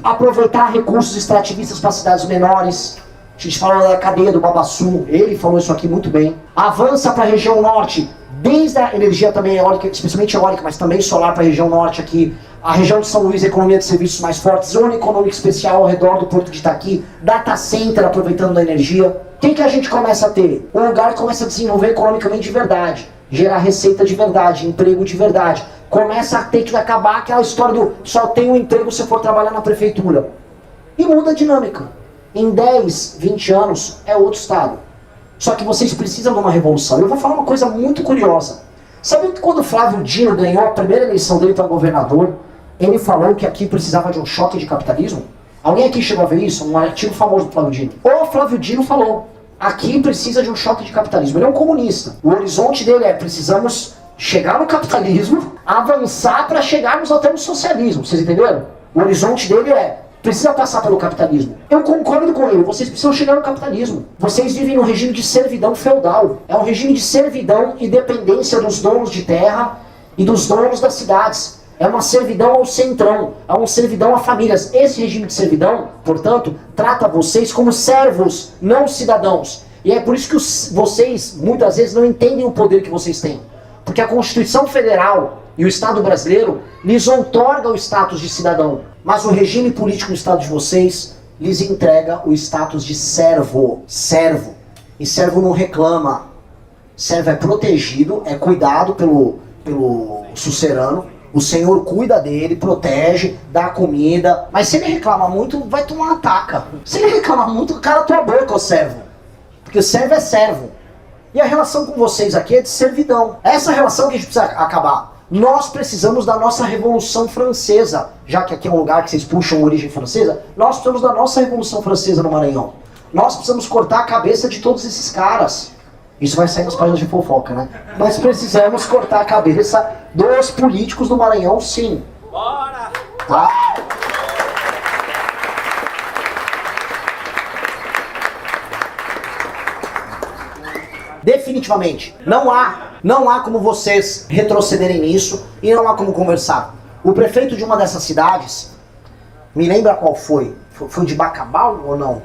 aproveitar recursos extrativistas para cidades menores. A gente falou da cadeia do Babaçu, ele falou isso aqui muito bem. Avança para a região norte, desde a energia também eólica, especialmente eólica, mas também solar para a região norte aqui. A região de São Luís, economia de serviços mais fortes, zona econômica especial ao redor do Porto de Itaqui, data center aproveitando a energia. O que a gente começa a ter? Um lugar que começa a desenvolver economicamente de verdade, gerar receita de verdade, emprego de verdade. Começa a ter que acabar aquela história do só tem um emprego se for trabalhar na prefeitura. E muda a dinâmica. Em 10, 20 anos é outro estado. Só que vocês precisam de uma revolução. Eu vou falar uma coisa muito curiosa. Sabe que quando o Flávio Dino ganhou a primeira eleição dele para governador, ele falou que aqui precisava de um choque de capitalismo? Alguém aqui chegou a ver isso? Um artigo famoso do Flávio Dino. O Flávio Dino falou, aqui precisa de um choque de capitalismo. Ele é um comunista. O horizonte dele é, precisamos chegar no capitalismo, avançar para chegarmos até no socialismo. Vocês entenderam? O horizonte dele é, precisa passar pelo capitalismo. Eu concordo com ele, vocês precisam chegar no capitalismo. Vocês vivem num regime de servidão feudal. É um regime de servidão e dependência dos donos de terra e dos donos das cidades. É uma servidão ao centrão, é uma servidão a famílias. Esse regime de servidão, portanto, trata vocês como servos, não cidadãos. E é por isso que vocês, muitas vezes, não entendem o poder que vocês têm. Porque a Constituição Federal E o Estado brasileiro lhes outorga o status de cidadão. Mas o regime político do Estado de vocês lhes entrega o status de servo. Servo. E servo não reclama. Servo é protegido, é cuidado pelo sucerano. O senhor cuida dele, protege, dá comida. Mas se ele reclama muito, vai tomar uma taca. Se ele reclama muito, cala tua boca, ô servo. Porque o servo é servo. E a relação com vocês aqui é de servidão. Essa relação que a gente precisa acabar. Nós precisamos da nossa Revolução Francesa. Já que aqui é um lugar que vocês puxam origem francesa, nós precisamos da nossa Revolução Francesa no Maranhão. Nós precisamos cortar a cabeça de todos esses caras. Isso vai sair nas páginas de fofoca, né? Nós precisamos cortar a cabeça dos políticos do Maranhão, sim. Bora! Tá? Definitivamente, não há como vocês retrocederem nisso e não há como conversar. O prefeito de uma dessas cidades, me lembra qual foi? Foi de Bacabal ou não?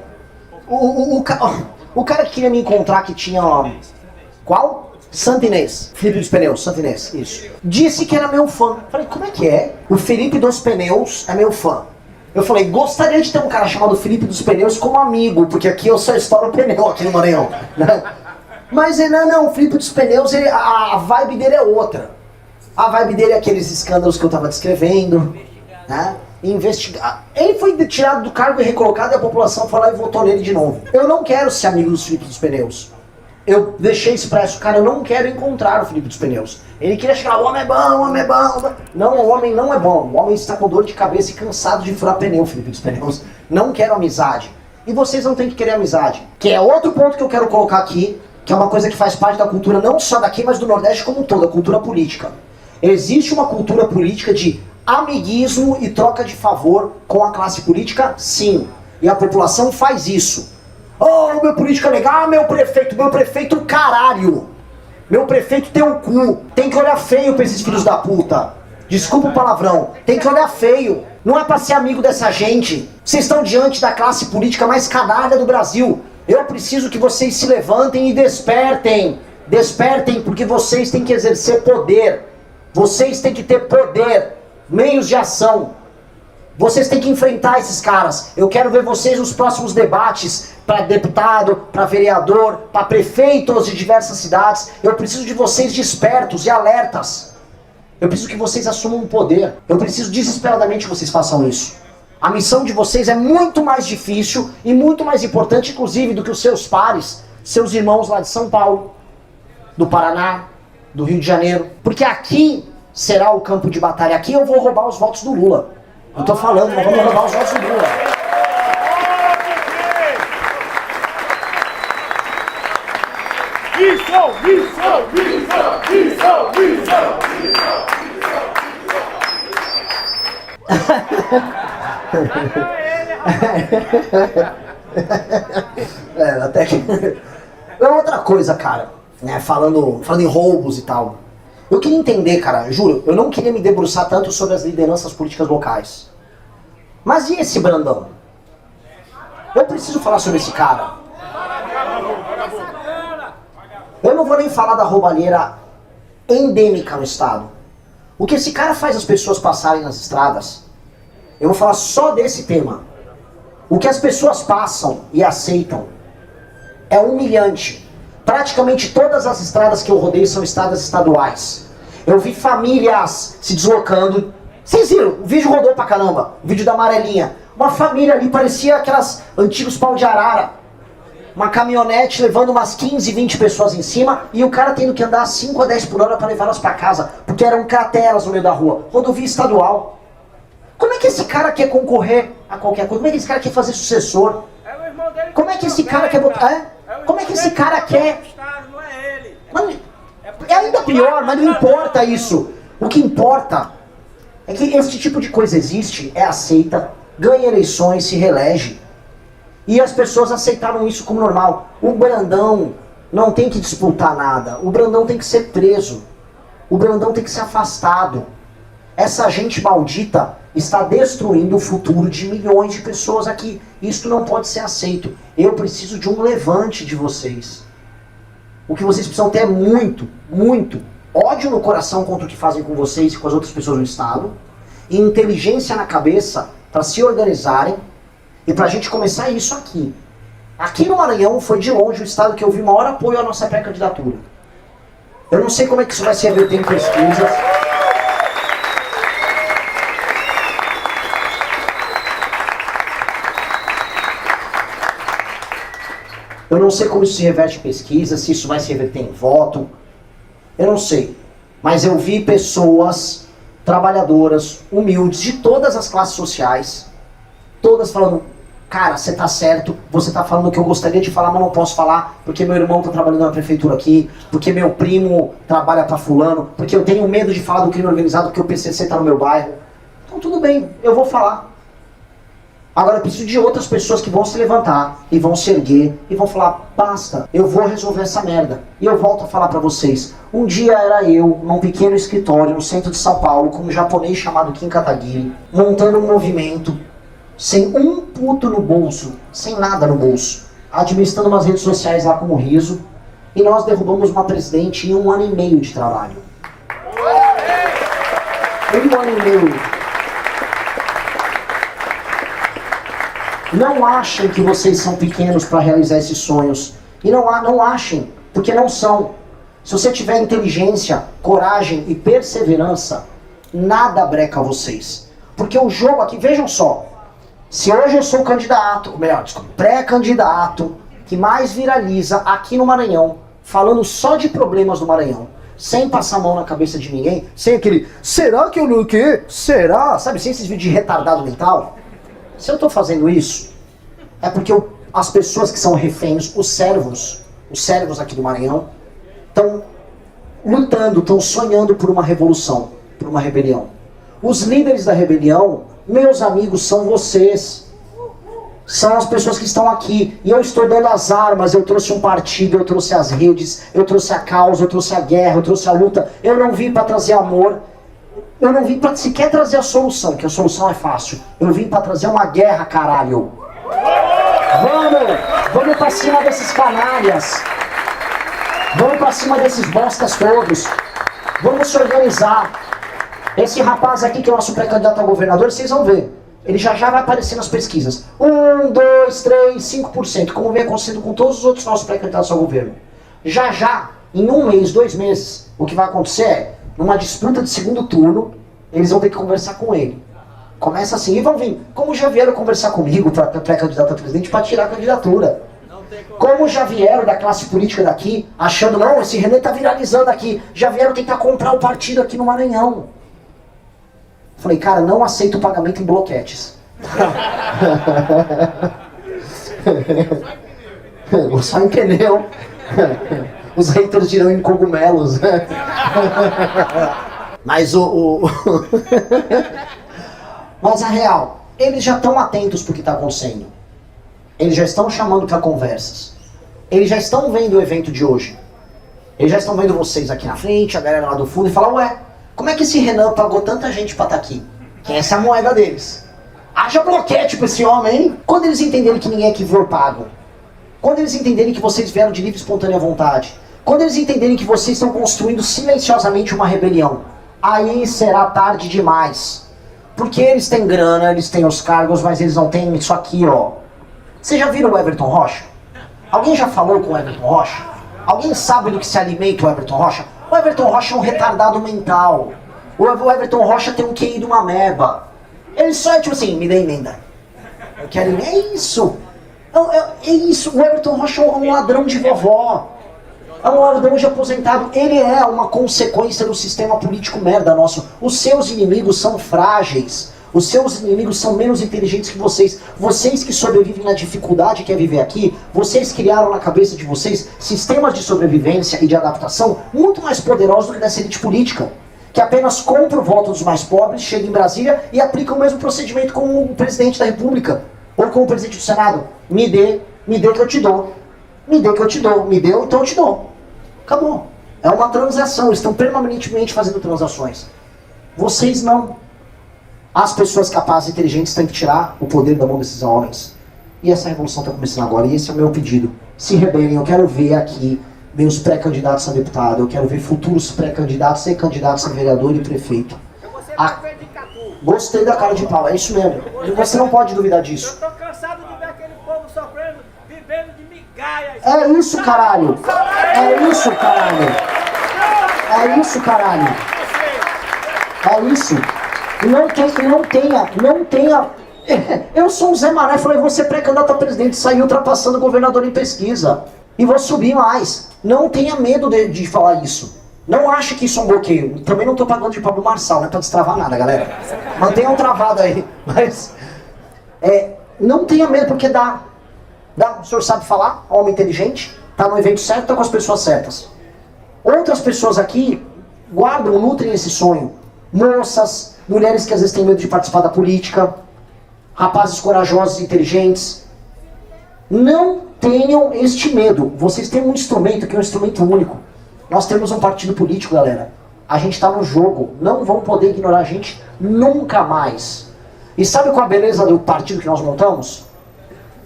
O cara que queria me encontrar que tinha... Qual? Santo Inês. Felipe dos Pneus, Santo Inês, isso. Disse que era meu fã. Falei, como é que é? O Felipe dos Pneus é meu fã. Eu falei, gostaria de ter um cara chamado Felipe dos Pneus como amigo, porque aqui eu só estouro pneu aqui no Maranhão. Mas não, o Felipe dos Pneus, a vibe dele é outra. A vibe dele é aqueles escândalos que eu tava descrevendo, né? Investigar. Ele foi tirado do cargo e recolocado e a população foi lá e votou nele de novo. Eu não quero ser amigo do Felipe dos Pneus. Eu deixei expresso, cara, eu não quero encontrar o Felipe dos Pneus. Ele queria chegar, o homem é bom, o homem é bom. Não, o homem não é bom. O homem está com dor de cabeça e cansado de furar pneu, Felipe dos Pneus. Não quero amizade. E vocês não têm que querer amizade. Que é outro ponto que eu quero colocar aqui, que é uma coisa que faz parte da cultura não só daqui, mas do Nordeste como um todo, a cultura política. Existe uma cultura política de amiguismo e troca de favor com a classe política? Sim. E a população faz isso. Oh, meu político é legal, meu prefeito caralho. Meu prefeito tem um cu. Tem que olhar feio pra esses filhos da puta. Desculpa o palavrão. Tem que olhar feio. Não é pra ser amigo dessa gente. Vocês estão diante da classe política mais canalha do Brasil. Eu preciso que vocês se levantem e despertem. Despertem, porque vocês têm que exercer poder. Vocês têm que ter poder. Meios de ação. Vocês têm que enfrentar esses caras. Eu quero ver vocês nos próximos debates para deputado, para vereador, para prefeitos de diversas cidades. Eu preciso de vocês despertos e alertas. Eu preciso que vocês assumam o poder. Eu preciso desesperadamente que vocês façam isso. A missão de vocês é muito mais difícil e muito mais importante, inclusive, do que os seus pares, seus irmãos lá de São Paulo, do Paraná, do Rio de Janeiro. Porque aqui será o campo de batalha. Aqui eu vou roubar os votos do Lula. Eu tô falando, nós vamos roubar os votos do Lula. Até que... É outra coisa, cara, né, falando em roubos e tal. Eu queria entender, cara, juro, eu não queria me debruçar tanto sobre as lideranças políticas locais. Mas e esse Brandão? Eu preciso falar sobre esse cara. Eu não vou nem falar da roubalheira endêmica no estado. O que esse cara faz as pessoas passarem nas estradas, eu vou falar só desse tema. O que as pessoas passam e aceitam é humilhante. Praticamente todas as estradas que eu rodei são estradas estaduais. Eu vi famílias se deslocando. Vocês viram? O vídeo rodou pra caramba. O vídeo da amarelinha. Uma família ali parecia aquelas antigos pau de arara. Uma caminhonete levando umas 15, 20 pessoas em cima e o cara tendo que andar 5 a 10 por hora para levá-las para casa, porque eram crateras no meio da rua. Rodovia estadual. Como é que esse cara quer concorrer a qualquer coisa? Como é que esse cara quer fazer sucessor? Como é que esse cara quer botar... Como é que esse cara quer... Mas, é ainda pior, mas não importa isso. O que importa é que esse tipo de coisa existe, é aceita, ganha eleições, se reelege. E as pessoas aceitaram isso como normal. O Brandão não tem que disputar nada. O Brandão tem que ser preso. O Brandão tem que ser afastado. Essa gente maldita está destruindo o futuro de milhões de pessoas aqui. Isso não pode ser aceito. Eu preciso de um levante de vocês. O que vocês precisam ter é muito, muito, ódio no coração contra o que fazem com vocês e com as outras pessoas no Estado, e inteligência na cabeça para se organizarem e para a gente começar isso aqui. Aqui no Maranhão foi de longe o Estado que eu vi maior apoio à nossa pré-candidatura. Eu não sei como é que isso vai se reverter em pesquisas. Eu não sei como isso se reverte em pesquisa, se isso vai se reverter em voto. Eu não sei. Mas eu vi pessoas trabalhadoras, humildes, de todas as classes sociais, todas falando, cara, você tá certo, você tá falando o que eu gostaria de falar, mas não posso falar, porque meu irmão tá trabalhando na prefeitura aqui, porque meu primo trabalha pra fulano, porque eu tenho medo de falar do crime organizado, porque o PCC tá no meu bairro. Então tudo bem, eu vou falar. Agora eu preciso de outras pessoas que vão se levantar e vão se erguer e vão falar, basta, eu vou resolver essa merda. E eu volto a falar pra vocês, um dia era eu, num pequeno escritório no centro de São Paulo, com um japonês chamado Kim Kataguiri, montando um movimento, sem um puto no bolso, sem nada no bolso, administrando umas redes sociais lá como Riso, e nós derrubamos uma presidente em 1 ano e meio de trabalho. 1 ano e meio. Não achem que vocês são pequenos para realizar esses sonhos. E não achem, porque não são. Se você tiver inteligência, coragem e perseverança, nada breca vocês. Porque o jogo aqui, vejam só, se hoje eu sou o candidato, ou melhor, desculpa, pré-candidato, que mais viraliza aqui no Maranhão, falando só de problemas do Maranhão, sem passar a mão na cabeça de ninguém, sem aquele, será que eu não quê? Será? Sabe, sem esses vídeos de retardado mental? Se eu estou fazendo isso, é porque as pessoas que são reféns, os servos aqui do Maranhão, estão lutando, estão sonhando por uma revolução, por uma rebelião. Os líderes da rebelião, meus amigos, são vocês. São as pessoas que estão aqui. E eu estou dando as armas, eu trouxe um partido, eu trouxe as redes, eu trouxe a causa, eu trouxe a guerra, eu trouxe a luta. Eu não vim para trazer amor. Eu não vim pra sequer trazer a solução, que a solução é fácil. Eu vim pra trazer uma guerra, caralho. Vamos pra cima desses canalhas. Vamos pra cima desses bostas todos. Vamos se organizar. Esse rapaz aqui, que é o nosso pré-candidato a governador, vocês vão ver. Ele já vai aparecer nas pesquisas. 1, 2, 3, 5%, como vem acontecendo com todos os outros nossos pré-candidatos ao governo. Já, em 1 mês, 2 meses, o que vai acontecer é, numa disputa de segundo turno, eles vão ter que conversar com ele. Começa assim, e vão vir. Como já vieram conversar comigo para pré-candidato a presidente para tirar a candidatura. Como já vieram da classe política daqui, achando, não, esse René tá viralizando aqui. Já vieram tentar comprar o partido aqui no Maranhão. Falei, cara, não aceito o pagamento em bloquetes. Só em pneu. Os haters dirão em cogumelos. Mas Mas a real, eles já estão atentos pro que está acontecendo. Eles já estão chamando para conversas. Eles já estão vendo o evento de hoje. Eles já estão vendo vocês aqui na frente, a galera lá do fundo, e falam, ué, como é que esse Renan pagou tanta gente para estar aqui? Que essa é a moeda deles. Haja bloquete pra esse homem, hein? Quando eles entenderem que ninguém aqui for pago, quando eles entenderem que vocês vieram de livre e espontânea vontade, quando eles entenderem que vocês estão construindo silenciosamente uma rebelião, aí será tarde demais. Porque eles têm grana, eles têm os cargos, mas eles não têm isso aqui, ó. Vocês já viram o Everton Rocha? Alguém já falou com o Everton Rocha? Alguém sabe do que se alimenta o Everton Rocha? O Everton Rocha é um retardado mental. O Everton Rocha tem um QI de uma ameba. Ele só é tipo assim, me dê emenda. Eu quero emenda. É isso. É isso. O Everton Rocha é um ladrão de vovó. É um ladrão de aposentado. Ele é uma consequência do sistema político merda nosso. Os seus inimigos são frágeis. Os seus inimigos são menos inteligentes que vocês. Vocês que sobrevivem na dificuldade que é viver aqui, vocês criaram na cabeça de vocês sistemas de sobrevivência e de adaptação muito mais poderosos do que dessa elite política, que apenas compra o voto dos mais pobres, chega em Brasília e aplica o mesmo procedimento com o presidente da República, ou com o presidente do Senado. Me dê que eu te dou. Me dê que eu te dou. Me deu, então eu te dou. Acabou. É uma transação. Eles estão permanentemente fazendo transações. Vocês não. As pessoas capazes e inteligentes têm que tirar o poder da mão desses homens. E essa revolução está começando agora, e esse é o meu pedido. Se rebelem, eu quero ver aqui meus pré-candidatos a deputado, eu quero ver futuros pré-candidatos e candidatos a vereador e prefeito. Gostei da cara de pau, é isso mesmo. Você não pode duvidar disso. Eu tô cansado de ver aquele povo sofrendo, vivendo de migalhas. É isso, caralho. É isso, caralho. É isso, caralho. É isso. Não tenha. Eu sou o Zé Mané, falei, vou ser pré-candidato a presidente, saí ultrapassando o governador em pesquisa. E vou subir mais. Não tenha medo de falar isso. Não ache que isso é um bloqueio. Também não tô pagando de Pablo Marçal, não é pra destravar nada, galera. Mantenham travado aí. Mas, não tenha medo, porque dá. O senhor sabe falar, homem inteligente, tá no evento certo, tá com as pessoas certas. Outras pessoas aqui guardam, nutrem esse sonho. Moças, mulheres que às vezes têm medo de participar da política, rapazes corajosos e inteligentes. Não tenham este medo. Vocês têm um instrumento que é um instrumento único. Nós temos um partido político, galera. A gente está no jogo. Não vão poder ignorar a gente nunca mais. E sabe qual a beleza do partido que nós montamos?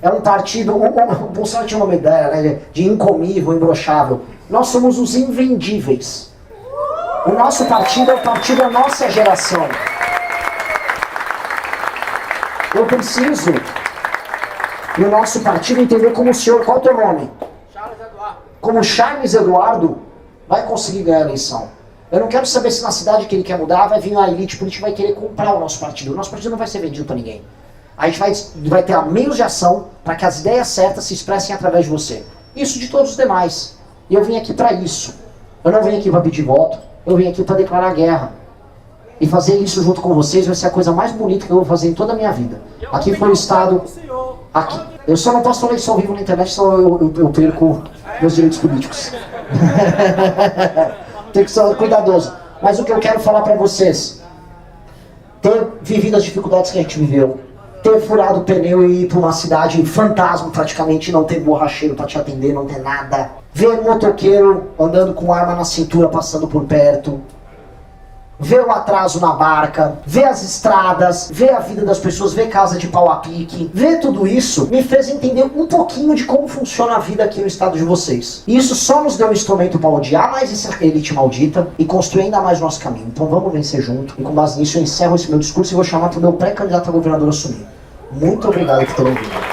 É um partido... O Bolsonaro tinha uma ideia, né, de incomível, imbrochável. Nós somos os invendíveis. O nosso partido é o partido da nossa geração. Eu preciso, no nosso partido, entender como o senhor... Qual é o teu nome? Charles Eduardo. Como Charles Eduardo vai conseguir ganhar a eleição. Eu não quero saber se na cidade que ele quer mudar vai vir uma elite política e vai querer comprar o nosso partido. O nosso partido não vai ser vendido para ninguém. A gente vai ter meios de ação para que as ideias certas se expressem através de você. Isso de todos os demais. E eu vim aqui para isso. Eu não vim aqui para pedir voto. Eu vim aqui para declarar guerra. E fazer isso junto com vocês vai ser a coisa mais bonita que eu vou fazer em toda a minha vida. Aqui foi o Estado... Aqui. Eu só não posso falar isso ao vivo na internet, senão eu perco meus direitos políticos. Tem que ser cuidadoso. Mas o que eu quero falar para vocês, ter vivido as dificuldades que a gente viveu, ter furado o pneu e ir para uma cidade fantasma praticamente, não ter borracheiro para te atender, não ter nada, ver motoqueiro andando com arma na cintura passando por perto, ver o atraso na barca, ver as estradas, ver a vida das pessoas, ver casa de pau a pique, ver tudo isso me fez entender um pouquinho de como funciona a vida aqui no estado de vocês. E isso só nos deu um instrumento para odiar mais essa elite maldita e construir ainda mais nosso caminho. Então vamos vencer junto. E com base nisso eu encerro esse meu discurso e vou chamar para o meu pré-candidato a governador assumir. Muito obrigado por terem vindo.